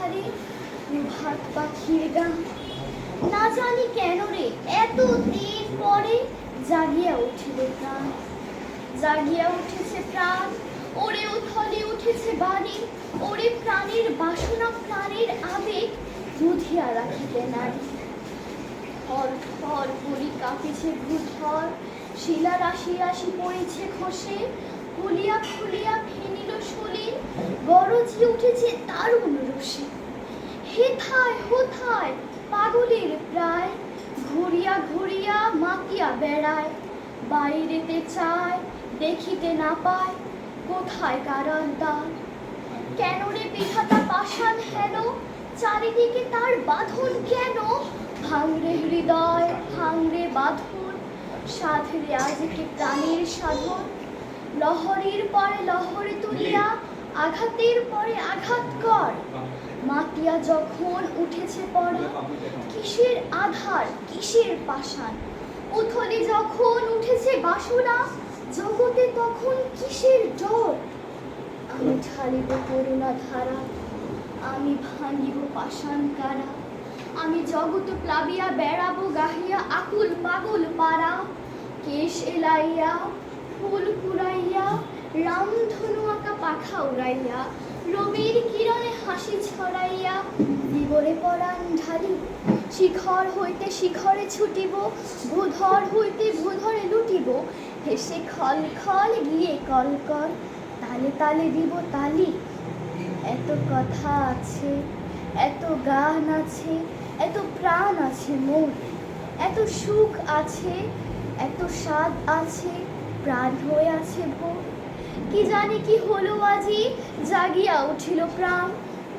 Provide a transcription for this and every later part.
ধারে ভাত পাখির গান। না জানি কেন রে এত দিন পরে জাগিয়া উঠিল প্রাণ, জাগিয়া উঠেছে প্রাণ, ওরে উথলে উঠেছে বাণী, ওরে প্রাণের বাসনা প্রাণের আবেগ বুঝিয়া রাখিতে নারী। থর থর করি কাঁপিছে ভূধর, শিলা রাশি রাশি পড়েছে খসে, খুলিয়া খুলিয়া ফেনিল সলিল, গরজি উঠেছে দারুণ রসে। হেথায় হোথায় পাগলের প্রায়, ঘুরিয়া ঘুরিয়া মাতিয়া বেড়ায়, বাইরেতে চায় দেখিতে না পায়, কোথায় কারার দ্বার। কেন রে বিধাতা পাষাণ হেন, চারিদিকে তার বাঁধন কেন? ভাঙরে হৃদয় ভাঙরে বাঁধন, সাধরে আজকে প্রাণের সাধন। লহরীর পরে লহর তুলিয়া আঘাতের পরে আঘাত কর, মাতিয়া যখন উঠেছে পড়া, কিসের আধার কিসের পাষাণ। উথলে যখন উঠেছে বাসনা, জগতে তখন কিসের ডর। আমি ঢালিব করুণা ধারা, আমি ভাঙিব পাষাণ কারা, আমি জগৎ প্লাবিয়া বেড়াবো গাহিয়া আকুল পাগল পারা। কেশ এলাইয়া ফুল কুড়াইয়া, রামধনু আঁকা পাখা উড়াইয়া, রবির কিরণে হাসি ছড়াইয়া, বিবরে পরাণ ঢালি। শিখর হইতে শিখরে ছুটিব, ভূধর হইতে ভূধরে লুটিব, হেসে খল খল গিয়ে কল কল, তালে তালে দিব তালি। এত কথা আছে, এত গান আছে, এত প্রাণ আছে মোর, এত সুখ আছে, এত স্বাদ আছে, প্রাণ হয়ে আছে ভোর। কি জানি কি হলো আজি, জাগিয়া উঠিল প্রাণ,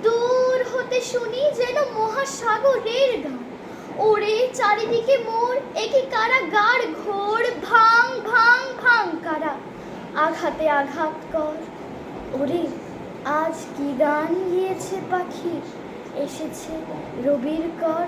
দূর হতে শুনি যেন মহাসাগরের গান। ওরে চারিদিকে মোর একে কারাগার ঘোর, ভাং ভাং ভাং কারা, আঘাতে আঘাত কর। ওরে আজ কি গান গিয়েছে পাখি, এসেছে রবির কর।